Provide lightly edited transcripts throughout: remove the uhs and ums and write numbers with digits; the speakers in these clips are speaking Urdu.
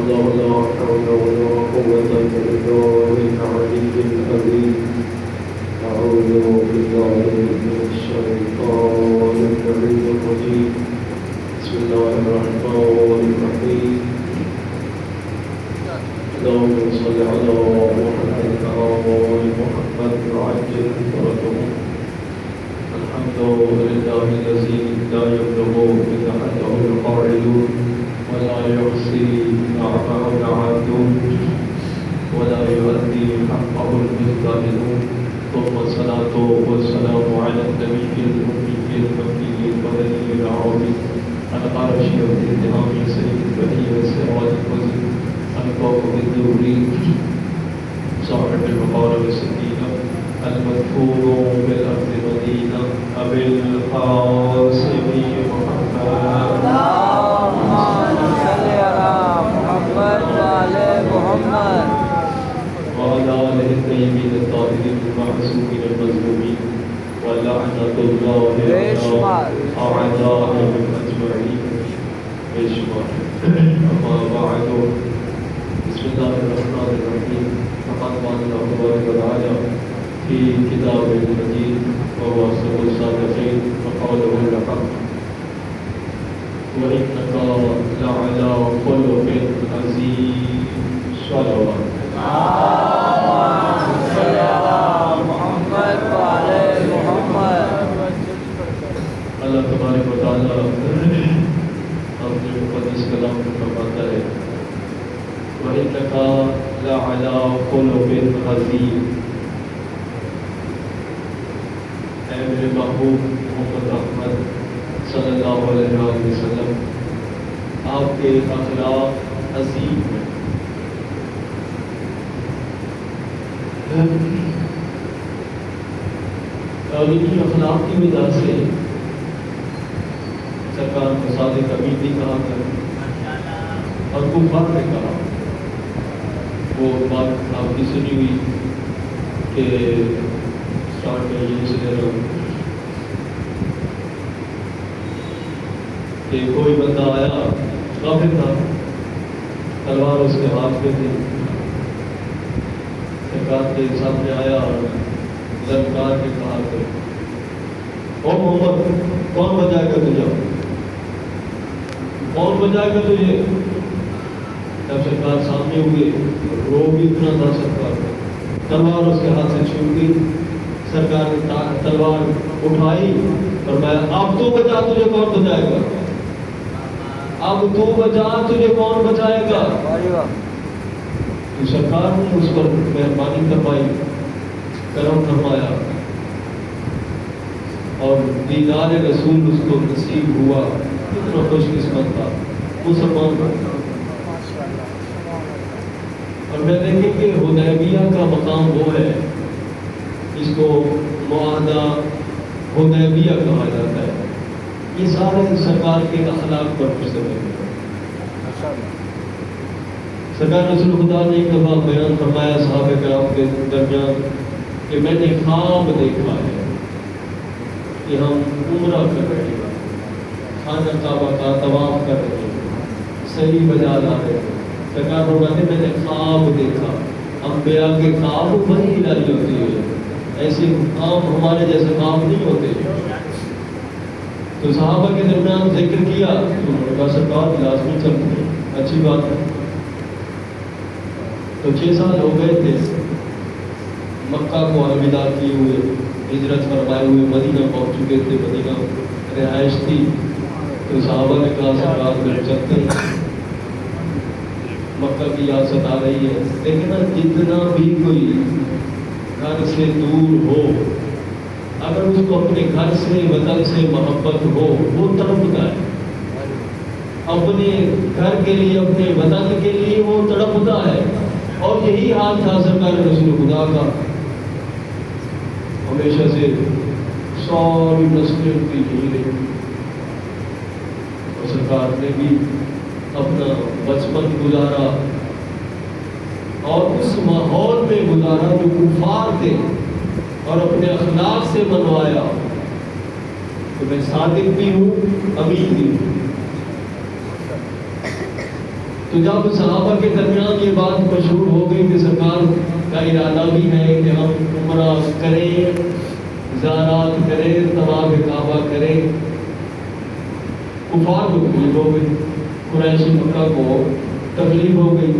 الله لا حول ولا قوة إلا بالله العلي العظيم. أعوذ بالله من الشيطان اللعين الرجيم. بسم الله الرحمن الرحيم. اللهم صل على محمد وآل محمد وعجل فرجهم. الحمد لله الذي لا يبلغ مدحته القاعدون ولا يحصي نعمه العابدون ولا يؤدي حقه المجتهدون. ثم الصلاة والسلام على النبي الأمي المكي البدني العربي القرشي والالتهام سيد البرية السراج الوزير الكوكب الدوري صاحب المقارب السكينة المدفون بالأرض مدينة أبي القاسم محمد وعلى آله الطيبين الطاهرين المعصومين المظلومين ولعنة الله على أعدائهم أجمعين. أما بعد، بسم الله الرحمن الرحيم. فقد قال الله تبارك وتعالى في كتابه المجيد وهو أصدق الصادقين وقوله الحق وإنك لعلى خلق عظيم. صلوات اللہ تبارک و تعالیٰ اپنے مقدس کلام میں فرماتا ہے وَإِنَّكَ لَعَلَىٰ خُلُقٍ عَظِيمٍ. اے میرے محبوب محمد احمد صلی اللہ علیہ وسلم، آپ کے اخلاق عظیم ہیں. انہی اخلاق کی وجہ سے سرکار کو صادق امین بھی کہا کریں اور کفار نے کہا. وہ بات آپ کی سنی ہوئی کہ اسٹارٹ میں یہ سنے رہا ہوں کہ کوئی بندہ آیا، کافر تھا، تلوار اس کے ہاتھ میں تھی، سرکار کے سامنے آیا اور للکار کے کہا کہ او محمد، کون بچائے گا تجھے؟ کون بچائے گا تجھے؟ جب سرکار سامنے ہوئے، رو بھی اتنا تھا سرکار، تلوار اس کے ہاتھ سے چھوٹ گئی. سرکار نے تلوار اٹھائی اور میں اب تو بچا، تجھے کون بچائے گا؟ اب تو بچا، تجھے کون بچائے گا؟ تو سرکار نے اس پر مہربانی فرمائی، کرم فرمایا اور دیدار رسول اس کو نصیب ہوا. کتنا خوش قسمت تھا مسلمان تھا. اور میں دیکھیں کہ حدیبیہ کا مقام وہ ہے جس کو معاہدہ حدیبیہ کہا جاتا ہے. یہ سارے سرکار کے اخلاق پر مشتمل ہے. سرکار رسول خدا نے ایک دفعہ بیان فرمایا صحابہ کرام کے درمیان کہ میں نے خواب دیکھا ہے کہ ہم عمرہ کر رہے ہیں، خانہ کعبہ کا طواف کر رہے ہیں، صحیح بجا لا رہے ہیں. سرکار فرماتے میں نے خواب دیکھا. انبیاء کے خواب بڑی الہی ہوتی ہے، ایسے عام ہمارے جیسے خواب نہیں ہوتے. تو صحابہ کے درمیان ذکر کیا تو سرکار لازمی چلتے ہیں، اچھی بات ہے. تو 6 سال ہو گئے تھے مکہ کو الوداع کیے ہوئے، ہجرت فرمائے ہوئے مدینہ پہنچ چکے تھے. مدینہ رہائش تھی. تو صحابہ نے کہا سرکار پھر چلتے ہیں، مکہ کی یاست آ رہی ہے. لیکن جتنا بھی کوئی گھر سے دور ہو، اگر اس کو اپنے گھر سے وطن سے محبت ہو، وہ تڑپتا ہے. اپنے گھر کے لیے، اپنے وطن کے لیے وہ تڑپتا ہے. اور یہی حال تھا سرکار رسول خدا کا. ہمیشہ سے ساری نسلیں ان کی یہی رہی اور سرکار نے بھی اپنا بچپن گزارا اور اس ماحول میں گزارا جو کفار تھے اور اپنے اخلاق سے منوایا تو میں صادق بھی ہوں، امین بھی ہوں۔ تو جب صحابہ کے درمیان یہ بات مشہور ہو گئی کہ سرکار کا ارادہ بھی ہے کہ ہم عمرہ کریں، زیارات کریں، طواف کعبہ کریں، کفار کو تکلیف ہو گئی، قریش مکہ کو تکلیف ہو گئی،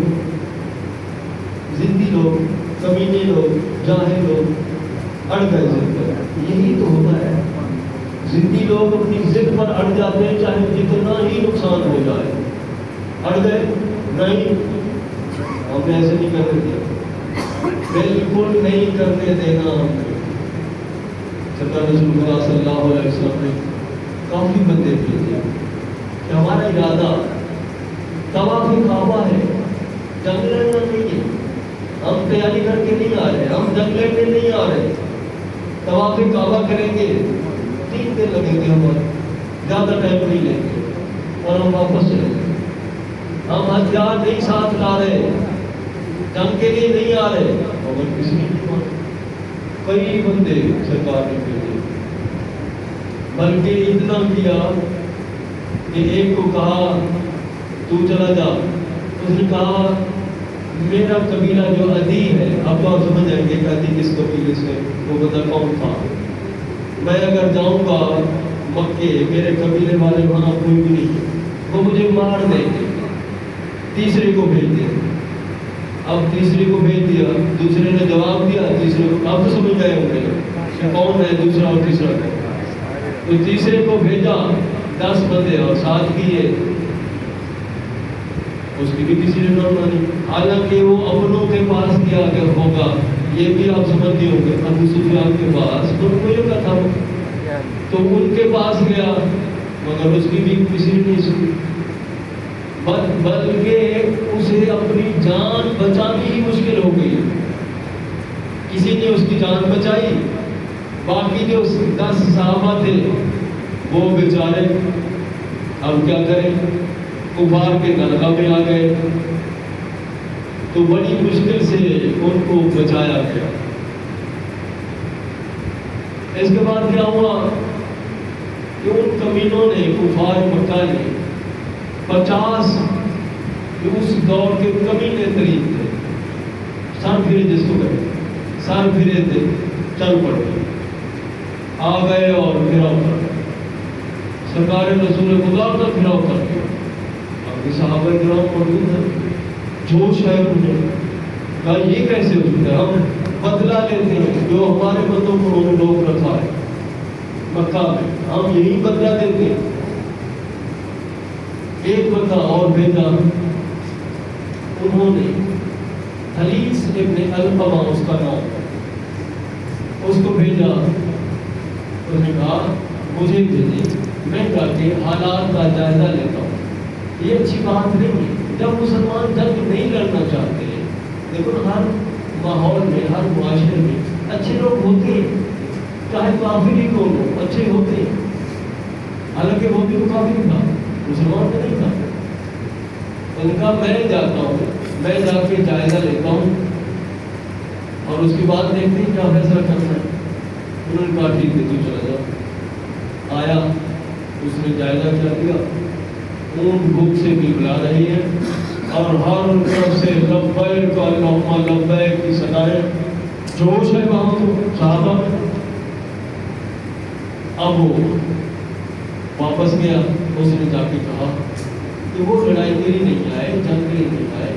ضدی لوگ، کمینے لوگ، جاہل لوگ اڑ گئے ضد پر۔ یہی تو ہوتا ہے، ضدی لوگ اپنی ضد پر اڑ جاتے ہیں چاہے جتنا ہی نقصان ہو جائے۔ اڑ گئے، نہیں ہم نے ایسے نہیں کرنے دیا، بالکل نہیں کرنے دینا ہم نے۔ سرکار رسول اللہ صلی اللہ علیہ وسلم نے کافی بندے بھیجے کہ ہمارا ارادہ طواف کعبہ ہے، جنگ لڑنا نہیں ہے، ہم تیاری کر کے نہیں آ رہے، ہم جنگ لڑنے نہیں آ رہے، طواف کعبہ کریں گے، 3 دن لگیں گے ہمارے، زیادہ ٹائم نہیں لیں گے اور ہم واپس چلیں گے۔ ہم ہتھیار نہیں ساتھ لا رہے، جنگ کے لیے نہیں آ رہے، اور کسی نے نہیں مانا۔ کئی بندے سرکار نے بھیجے، بلکہ اتنا کیا کہ ایک کو کہا تو چلا جا، اس نے کہا میرا قبیلہ جو عدی ہے، اب تو آپ سمجھ جائیں گے کہ عدی کس قبیلے سے، وہ بندہ کون تھا، میں اگر جاؤں گا مکے، میرے قبیلے والے وہاں کوئی بھی نہیں ہے، وہ مجھے مار دیں گے، تیسرے کو بھیج دیں۔ اب تیسرے کو بھیج دیا، دوسرے نے جواب دیا، تیسرے کو، آپ تو سمجھ گئے ہوں گے کہ کون ہے دوسرا اور تیسرا ہے۔ تو تیسرے کو بھیجا 10 بندے اور ساتھ کیے، اس کی بھی کسی نے نہ مانی، حالانکہ وہ اپنوں کے پاس گیا کہ ہوگا، یہ بھی آپ سمجھتے ہوں گے ابو سفیان کے پاس، ان کو یہ کہا تھا تو ان کے پاس گیا، مگر اس کی بھی کسی نے نہیں سنی، بلکہ اسے اپنی جان بچانی ہی مشکل ہو گئی۔ کسی نے اس کی جان بچائی، باقی جو 10 صحابہ تھے وہ بیچارے اب کیا کریں، کفار کے درگاہ میں آ گئے، تو بڑی مشکل سے ان کو بچایا گیا۔ اس کے بعد کیا ہوا کہ ان کمینوں نے، کفار مکہ نے 50 اس دور کے کمینے ترین تھے، سر پھرے جس کو کہتے، سر پھرے تھے، چل پڑے، آ گئے اور گھراؤ کر گئے، سرکار رسول خدا کا گھراؤ کر گئے۔ اب صحابہ کرام موجود ہیں، جوش ہے انہیں، کہا یہ کیسے ہو سکتا ہے، ہم بدلہ لیتے ہیں جو ہمارے بندوں کو انہوں نے روک رکھا ہے مکہ میں، ہم یہی بدلہ دیتے ہیں۔ ایک بندہ اور بھیجا، انہوں نے حلیس ابن علقمہ اس کا نام، اس کو بھیجا، انہوں نے کہا مجھے بھیجے، میں جا کے حالات کا جائزہ لیتا ہوں۔ یہ اچھی بات نہیں ہے جب مسلمان جنگ نہیں لڑنا چاہتے ہیں۔ دیکھو ہر ماحول میں، ہر معاشرے میں اچھے لوگ ہوتے ہیں، چاہے کافر ہی کون ہو، اچھے ہوتے ہیں، حالانکہ وہ بھی تو کافر تھا، مسلمان تو نہیں تھا۔ ان کا میں جاتا ہوں، میں جا کے جائزہ لیتا ہوں اور اس کے بعد دیکھتے ہیں کیا فیصلہ کرنا ہے۔ انہوں نے کہا ٹھیک ہے تو چلا جاؤ۔ آیا، اس نے جائزہ کیا دیا، اونٹ بھوک سے بھی بلا رہی ہے اور ہر طرف سے لبیک اللہم لبیک کی صدائیں، جوش ہے وہاں تو صحابہ میں۔ اب وہ واپس گیا، اس نے جا کے کہا کہ وہ لڑائی کے لیے نہیں آئے، جنگ کے لیے نہیں آئے،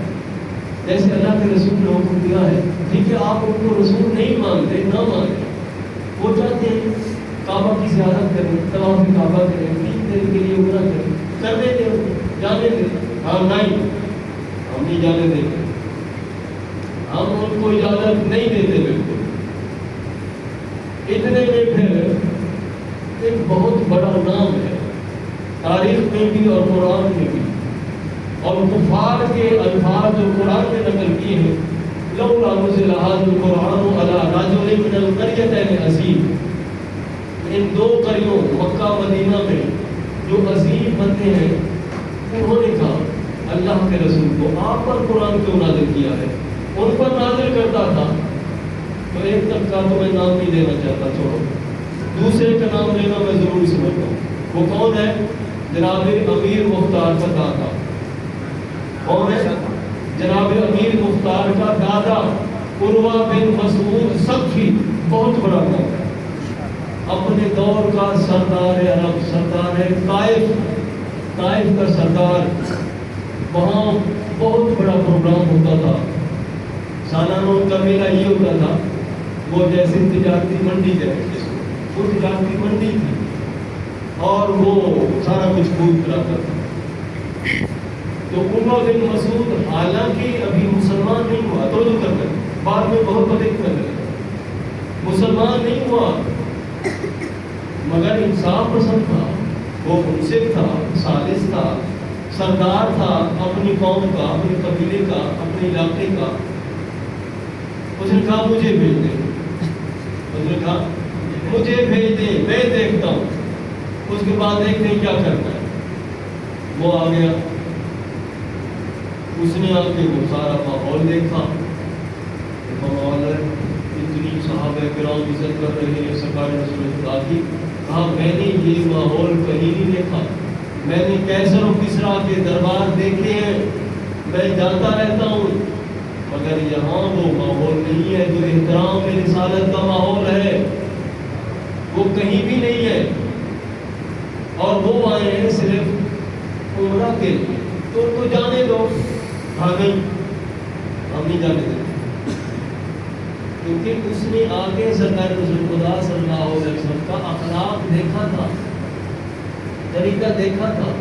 جیسے اللہ کے رسول نے حکم دیا ہے، ٹھیک ہے آپ ان کو رسول نہیں مانتے، نہ مانتے، وہ چاہتے ہیں کعبہ کی زیارت کریں، طواف کعبہ کریں، 3 دن کے لیے عمرہ کریں، کرنے دیں، جانے دیں۔ ہاں نہیں، ہم نہیں جانے دیں گے، ہم ان کو اجازت نہیں دیتے بالکل۔ اتنے میں پھر ایک بہت بڑا نام ہے تاریخ میں بھی اور قرآن میں بھی، اور کفار کے الفاظ جو قرآن میں نقل کیے ہیں، لولا نزل هذا القرآن على رجل من القريتين عظیم، ان 2 قریوں مکہ مدینہ میں جو عظیم بندے ہیں، انہوں نے کہا اللہ کے رسول کو آپ پر قرآن کیوں نازل کیا ہے؟ ان پر نازل کرتا تھا تو ایک طبقہ تو میں نام نہیں لینا چاہتا، چھوڑو، دوسرے کا نام لینا میں ضروری سمجھتا ہوں۔ وہ کون ہے؟ جناب امیر مختار کا دادا۔ کون ہے؟ جناب امیر مختار کا دادا عروہ بن مسعود ثقفی، بہت بڑا نام ہے، اپنے دور کا سردار عرب، سردار طائف، طائف کا سردار۔ وہاں بہت بڑا پروگرام ہوتا تھا، سالانہ ان کا میلہ یہ ہوتا تھا، وہ جیسے تجارتی منڈی جیسے وہ تجارتی منڈی تھی، اور وہ سارا کچھ خود کراتا تھا۔ تو عروہ بن مسعود حالانکہ ابھی مسلمان نہیں ہوا، تو جو کرتے بعد میں بہت بڑے کرتے مسلمان نہیں ہوا، مگر انصاف پسند تھا، وہ منصف تھا، سالس تھا، سردار تھا اپنی قوم کا، اپنے قبیلے کا، اپنے علاقے کا۔ اس نے کہا مجھے بھیج دیں، اس نے کہا مجھے بھیج دیں، میں دیکھتا ہوں، اس کے بعد دیکھتے ہیں کیا کرنا ہے۔ وہ آ گیا، اس نے آ کے وہ سارا ماحول دیکھا، ماحول ہے، اتنی صحابہ کرام عزت کر رہے ہیں سرکار رسول خدا کی۔ کہا میں نے یہ ماحول کہیں نہیں دیکھا، میں نے کیسر و کسریٰ کے دربار دیکھے ہیں، میں جاتا رہتا ہوں، مگر یہاں وہ ماحول نہیں ہے جو احترام رسالت کا ماحول ہے، وہ کہیں بھی نہیں ہے۔ اور وہ آئے ہیں صرف عمرہ کے لیے، تو جانے دو۔ ہاں نہیں، ہم نہیں جانے دیں، کیونکہ اس نے آگے سرکار رسول خدا صلی اللہ علیہ وسلم کا اخلاق دیکھا تھا، طریقہ دیکھا تھا۔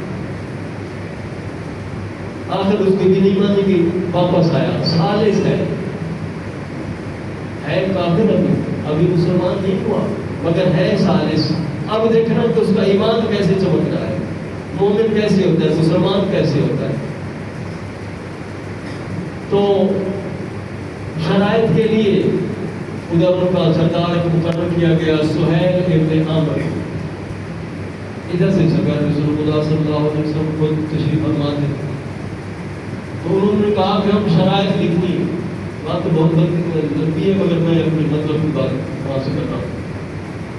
آخر اس کی بھی نہیں مانی گئی، واپس آیا، سالس ہے کافر، ابھی مسلمان نہیں ہوا مگر ہے سالس۔ اب دیکھنا کہ اس کا ایمان کیسے چمک رہا ہے، مومن کیسے ہوتا ہے، مسلمان کیسے ہوتا ہے۔ تو شرائط کے لیے ادھر ان کا سردار مقرر کیا گیا سہیل ابن عامر، ادھر سے سرکار رسول خدا صلی اللہ علیہ وسلم خود تشریف فرما تھے۔ تو انہوں نے کہا کہ ہم شرائط لکھنی، بات تو بہت لمبی ہے مگر میں اپنے مطلب کی بات وہاں سے کرتا ہوں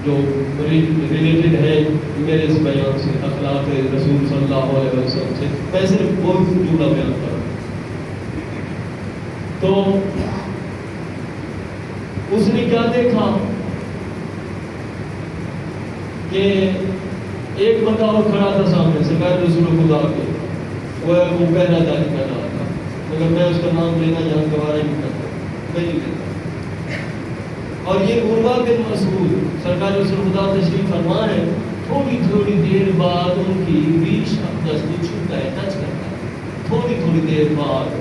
جو ریلیٹڈ ہے میرے اس بیان سے، اخلاق رسول صلی اللہ علیہ وسلم سے، میں صرف بہت جملہ بیان کر رہا ہوں۔ تو اس نے کیا دیکھا کہ ایک بندہ اور کھڑا تھا سامنے، سرکار رسول خدا کے، وہ پہلا جاری کر رہا تھا، مگر میں اس کا نام لینا یہاں گوارا نہیں کرتا، میں نہیں لیتا۔ اور یہ عروہ بن مسعود سرکار رسول خدا تشریف فرما ہے، تھوڑی تھوڑی دیر بعد ان کی ریش اقدس کو چھوتا ہے، ٹچ کرتا ہے، تھوڑی تھوڑی دیر بعد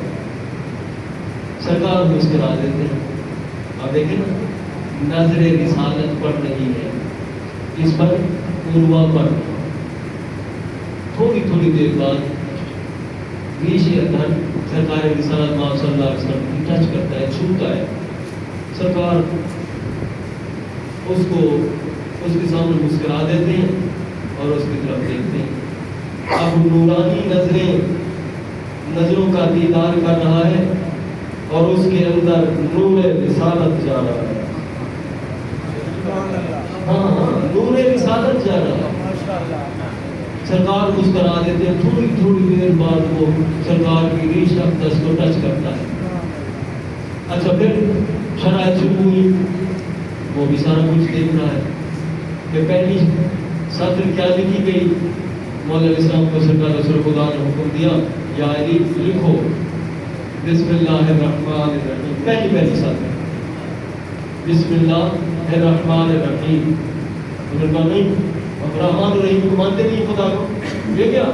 سرکار مسکرا دیتے ہیں۔ اب دیکھیں نا، نظر رسالت پڑ رہی ہے اس پر، عروہ پر، تھوڑی تھوڑی دیر بعد ریش اندر سرکار رسالت ماں صلی اللہ علیہ وسلم کی ٹچ کرتا ہے، چھوتا ہے۔ سرکار اس کو اس کے سامنے مسکرا دیتے ہیں اور اس کی طرف دیکھتے ہیں۔ اب نورانی نظروں کا دیدار کر رہا ہے اور اس کے اندر نور رسالت جا رہا ہے۔ ہاں، نور رسالت جا رہا ہے۔ سرکار مسکرا دیتے ہیں، تھوڑی تھوڑی دیر بعد وہ سرکار کی ریش اقدس کو ٹچ کرتا ہے۔ اچھا، پھر شرائط شروع ہوئی، وہ بھی سارا کچھ دیکھ رہا ہے کہ پہلی سطر کیا لکھی گئی۔ مولا علیہ السلام کو سرکار رسول خدا نے حکم دیا، یا علی لکھو بسم اللہ الرحمن الرحیم، پہلی سطر بسم اللہ الرحمن الرحیم۔ انہوں نے کہا نہیں، اب رحمان الرحیم کو مانتے نہیں خدا کو، یہ کیا،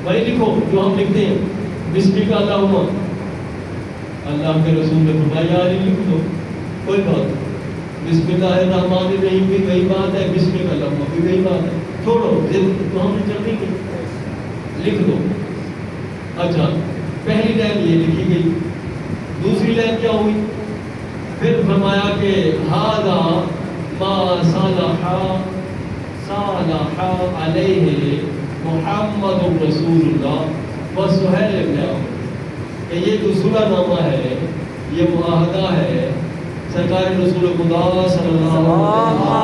وہی لکھو جو ہم لکھتے ہیں، بسم کا اللہم۔ اللہ کے رسول نے فرمایا یا علی لکھ دو، کوئی بات نہیں، بسم اللہ الرحمن الرحیم بھی وہی بات ہے، بسم کا اللہم بھی وہی بات ہے، چھوڑو تو ہم نے جلدی کی، لکھ دو۔ اچھا، پہلی لائن یہ لکھی گئی، دوسری لائن کیا ہوئی، پھر فرمایا کہ ھذا ما صلح علیہ محمد رسول اللہ و سہیل بن عامر، کہ یہ جو صلح نامہ ہے، یہ معاہدہ ہے سرکار رسول خدا صلی اللہ علیہ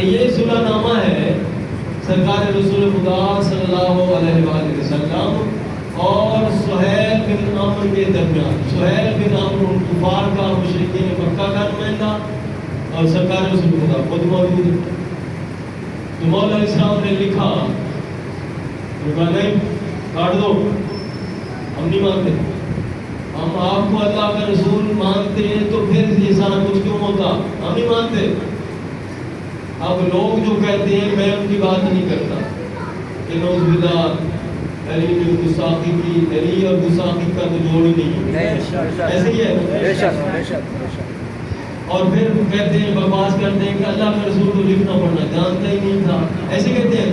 یہ صلح نامہ ہے سرکار رسول خدا صلی اللہ علیہ وآلہ وسلم اور سہیل بن عمرو کے درمیان. سہیل بن عمرو کفار کا مشرکین مکہ کا نمائندہ اور سرکار رسول خدا خود موجود ہے. تو مولا علیہ السلام نے لکھا نہیں کاٹ دو, ہم نہیں مانتے, ہم آپ کو اللہ کا رسول مانتے ہیں تو پھر یہ سارا کچھ کیوں ہوتا, ہم نہیں مانتے. اب لوگ جو کہتے ہیں میں ان کی بات نہیں کرتا کہ نعوذ باللہ علی کی گستاخی کی, علی اور گستاخی کا تو جوڑ ہی نہیں ہے, ایسے ہی ہے. اور پھر کہتے ہیں بکواس کرتے ہیں کہ اللہ کا رسول کو لکھنا پڑھنا جانتا ہی نہیں تھا, ایسے کہتے ہیں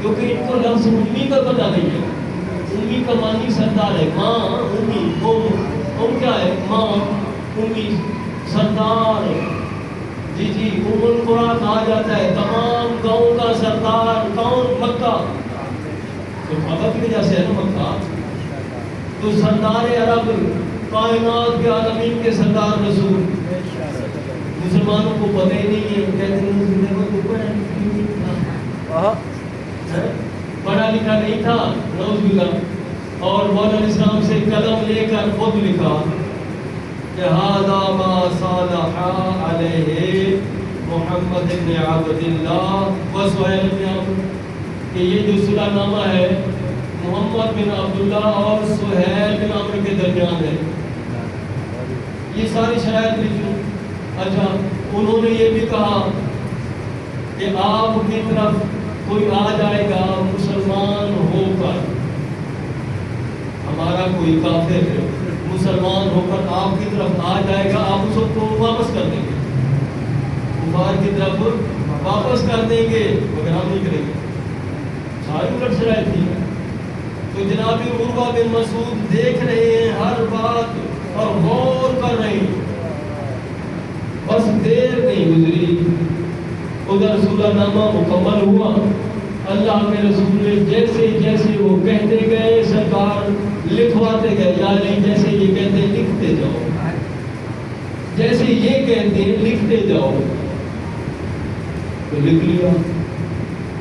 کیونکہ ان کو لفظ امی کا پتہ نہیں ہے. امی کا معنی سردار ہے, ماں امی, ام کیا ہے, ماں امی سردار. جی جی ام القریٰ کہا جاتا ہے تمام گاؤں کا سردار. کون؟ مکہ. تو مکہ کی وجہ سے ہے نا مکہ. تو سردار عرب, کائنات کے عالمین کے سردار رسول. مسلمانوں کو پتہ ہی نہیں ہے, کہتے ہیں پڑھا لکھا نہیں تھا نعوذ باللہ. اور مولا علیہ السلام سے قلم لے کر خود لکھا کہ هذا ما صالح علیہ محمد بن عبد اللہ و سہیل بن عمرو, کہ یہ جو صلح نامہ ہے محمد بن عبداللہ اور سہیل بن عمرو کے درمیان ہے. یہ ساری شرائط لکھی. اچھا انہوں نے یہ بھی کہا کہ آپ کی طرف کوئی آ جائے گا مسلمان ہو کر, ہمارا کوئی کافر مسلمان ہو کر آپ کی طرف آ جائے گا, آپ اس کو واپس کر دیں گے, کفار کی طرف واپس کر دیں گے, مگر ہم نہیں کریں گے. ساری الٹ شرائط تھی. تو جناب عروہ بن مسعود دیکھ رہے ہیں ہر بات اور غور کر رہے ہیں. بس دیر نہیں گزری, ادھر صلح نامہ مکمل ہوا. اللہ کے رسول نے جیسے جیسے وہ کہتے گئے سرکار لکھواتے گئے, یعنی جیسے یہ کہتے ہیں لکھتے جاؤ, جیسے یہ کہتے ہیں لکھتے جاؤ. تو لکھ لیا,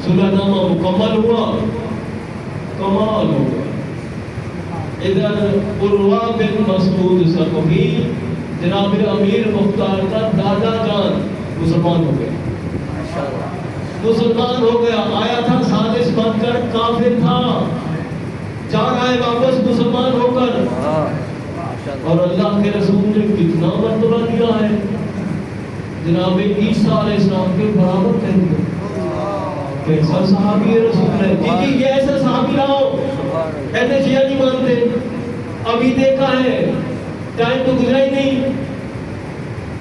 صلح نامہ مکمل ہوا. کمال ہوا. ادھر عروہ بن مسعود ثقفی جناب امیر مختار کا دادا جان مسلمان ہو گیا. مسلمان ہو گیا, آیا تھا سازش بن کر, کافر تھا, جا رہا ہے واپس مسلمان ہو کر. اور اللہ کے رسول نے کتنا مرتبہ دیا ہے, جناب عیسیٰ علیہ السلام کے برابر کہہ دیا. کیسا صحابی رسول ہے, جی جی یہ ایسا صحابی لاؤ. کہتے شیعہ نہیں مانتے, ابھی دیکھا ہے, ٹائم تو گزرا ہی نہیں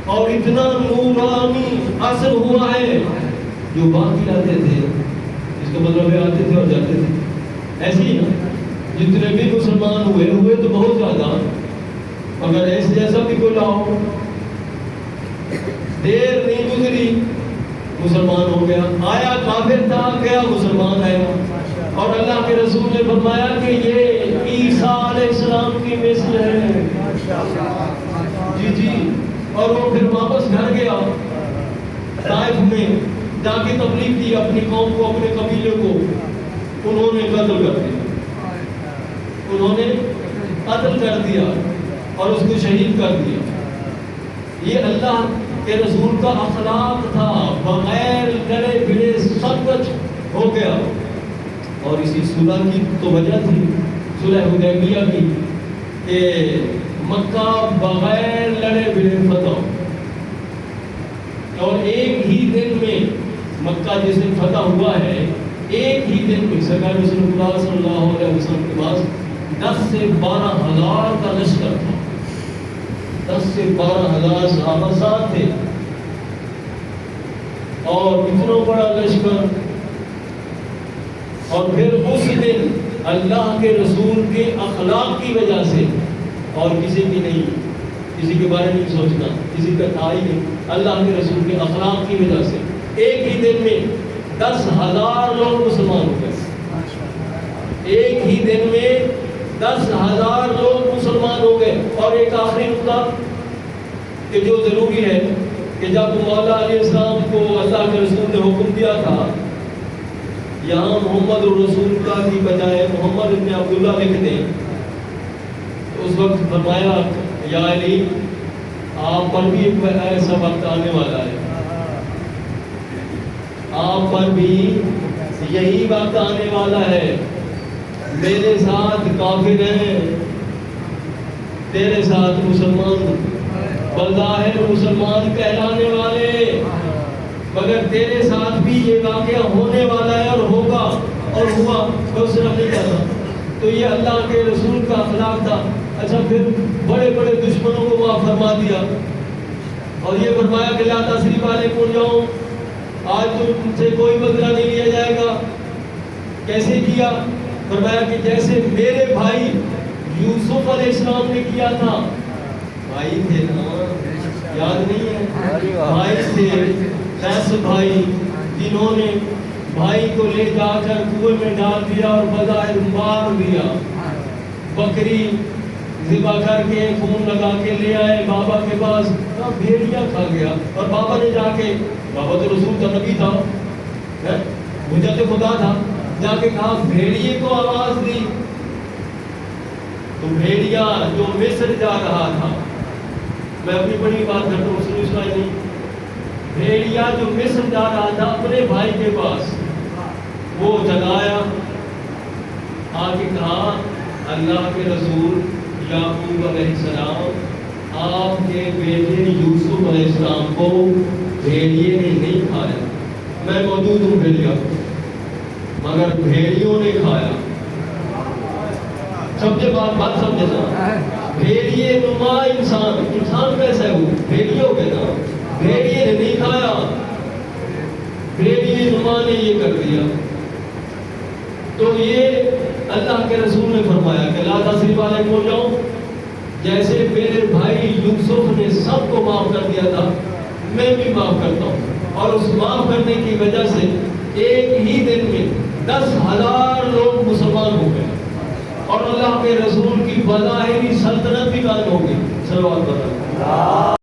اور اتنا نورانی اثر ہوا ہے. جو باقی آتے تھے اس کا مطلب ہے آتے تھے اور جاتے تھے. ایسے ہی نا جتنے بھی مسلمان ہوئے تو بہت زیادہ, اگر ایسے جیسا بھی کوئی لاؤ, دیر نہیں گزری مسلمان ہو گیا. آیا کافر تھا, گیا مسلمان آیا. اور اللہ کے رسول نے فرمایا کہ یہ عیسیٰ علیہ السلام کی مثل ہے. جی جی. اور وہ پھر واپس گھر گیا, طائف میں جا کے تبلیغ کی, اپنی قوم کو, اپنے قبیلے کو انہوں نے قتل کر دیا. انہوں نے قتل کر دیا اور اس کو شہید کر دیا. یہ اللہ کے رسول کا اخلاق تھا, بغیر لڑے بھڑے سب کچھ ہو گیا. اور اسی صلح کی تو وجہ تھی, صلح حدیبیہ کی, کہ مکہ بغیر لڑے بھڑے فتح. اور ایک ہی دن میں مکہ جس دن فتح ہوا ہے, ایک ہی دن میں سرکار رسول اللہ صلی اللہ علیہ وسلم کے پاس 10 سے 12 ہزار کا لشکر تھا. 10 سے 12 ہزار صحابہ ساتھ تھے. اور اتنا بڑا لشکر اور پھر اس دن اللہ کے رسول کے اخلاق کی وجہ سے، اور کسی کی نہیں، کسی کے بارے میں نہیں سوچنا، کسی کا تھا ہی نہیں، اللہ کے رسول کے اخلاق کی وجہ سے ایک ہی دن میں 10,000 لوگ مسلمان ہو گئے۔ ایک ہی دن میں 10,000 لوگ مسلمان ہو گئے۔ اور ایک آخری نقطہ کہ جو ضروری ہے کہ جب مولا علیہ السلام کو اللہ کے رسول نے حکم دیا تھا یہاں محمد الرسول اللہ کی بجائے محمد ابن عبداللہ لکھ دیں، تو اس وقت فرمایا یا علی آپ پر بھی ایک ایسا وقت آنے والا ہے، آپ پر بھی یہی وقت آنے والا ہے، میرے ساتھ کافر ہیں، تیرے ساتھ مسلمان، بظاہر مسلمان کہلانے والے، مگر تیرے ساتھ بھی یہ واقعہ ہونے والا ہے اور ہوگا اور ہوا، تو صرف نہیں کہتا۔ تو یہ اللہ کے رسول کا اخلاق تھا۔ اچھا پھر بڑے بڑے دشمنوں کو معاف فرما دیا اور یہ فرمایا کہ لا تثریب علیکم اليوم، آج تم سے کوئی بدلہ نہیں لیا جائے گا۔ کیسے کیا؟ فرمایا کہ جیسے میرے بھائی یوسف علیہ السلام نے کیا تھا، بھائی تھے نا، یاد نہیں ہے؟ بھائی تھے، 10 بھائی، جنہوں نے بھائی کو لے جا کر کنویں میں ڈال دیا اور بظاہر مار دیا، بکری ذبح کر کے خون لگا کے لے آئے بابا کے پاس، بھیڑیا کھا گیا، اور بابا نے جا کے، بابا تو رسول کا نبی تھا، حجت خدا تھا، جا کے کہا بھیڑیے کو آواز دی، تو بھیڑیا جو مصر جا رہا تھا، میں اپنی بڑی بات کرتا ہوں، سنو نہیں، بھیڑیا جو مصر جا رہا تھا اپنے بھائی کے پاس، وہ جگایا، آ کے کہا اللہ کے رسول یعقوب علیہ السلام، آپ کے بیٹے یوسف علیہ السلام کو بھیڑیے نے نہیں کھایا، میں موجود ہوں بھیڑیا، مگر بھیڑیوں نے کھایا۔ سمجھے بات سمجھے نا، بھیڑیے نما انسان کیسا ہے وہ؟ بھیڑیے ہو گئے نا، بھیڑیے نے نہیں کھایا، بھیڑیے نما نے یہ کر دیا۔ تو یہ اللہ کے رسول نے فرمایا کہ لا تثریب علیکم اليوم، جیسے میرے بھائی یوسف نے سب کو معاف کر دیا تھا، میں بھی معاف کرتا ہوں، اور اس معاف کرنے کی وجہ سے ایک ہی دن میں 10,000 لوگ مسلمان ہو گئے اور اللہ کے رسول کی بظاہری سلطنت بھی قائم ہو گئی۔ صلوات اللہ۔